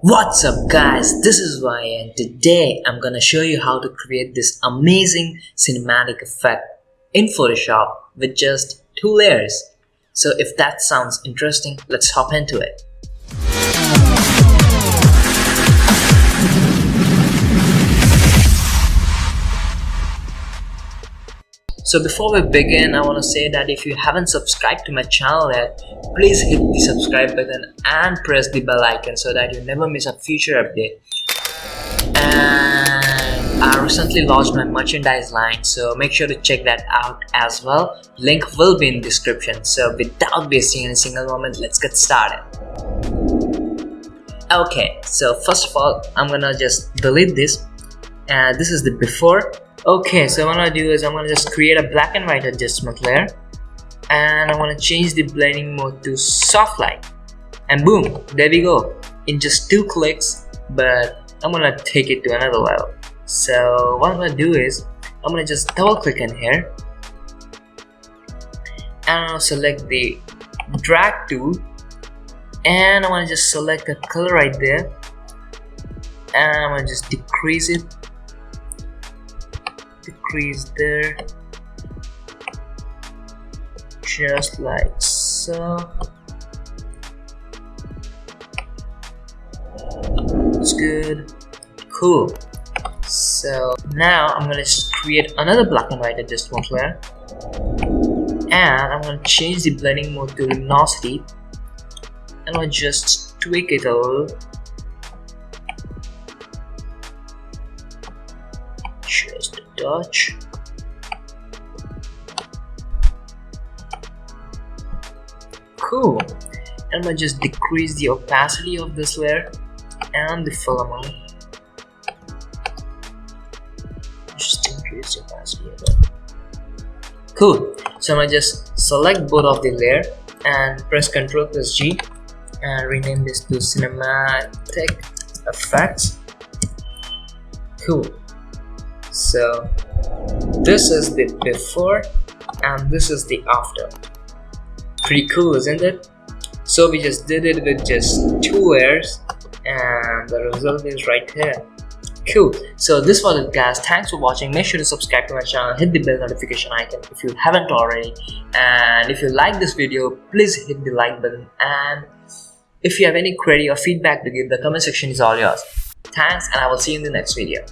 What's up guys, this is Y and today I'm gonna show you how to create this amazing cinematic effect in Photoshop with just 2 layers. So if that sounds interesting, let's hop into it. So before we begin, I want to say that if you haven't subscribed to my channel yet, please hit the subscribe button and press the bell icon so that you never miss a future update. And I recently launched my merchandise line, so make sure to check that out as well. Link will be in the description. So without wasting any single moment, let's get started. Okay, so first of all, I'm gonna just delete this. And this is the before. Okay, so what I'm gonna do is I'm gonna just create a black and white adjustment layer, and I'm gonna change the blending mode to soft light, and boom, there we go, in just 2 clicks. But I'm gonna take it to another level. So what I'm gonna do is I'm gonna just double click in here, and I'll select the drag tool, and I'm gonna just select a color right there, and I'm gonna just decrease it. Decrease there, just like so. It's good, cool. So now I'm gonna just create another black and white adjustment layer, and I'm gonna change the blending mode to luminosity, and I'll just tweak it a little. Just a touch. Cool. And I'm gonna just decrease the opacity of this layer and the fill amount. Just increase the opacity a bit. Cool. So I'm gonna just select both of the layer and press Ctrl+G and rename this to cinematic effects. Cool. So this is the before and this is the after. Pretty cool, isn't it? So we just did it with just 2 layers and the result is right here. Cool. So this was it guys. Thanks for watching. Make sure to subscribe to my channel, hit the bell notification icon if you haven't already, and if you like this video, please hit the like button, and if you have any query or feedback to give, the comment section is all yours. Thanks, and I will see you in the next video.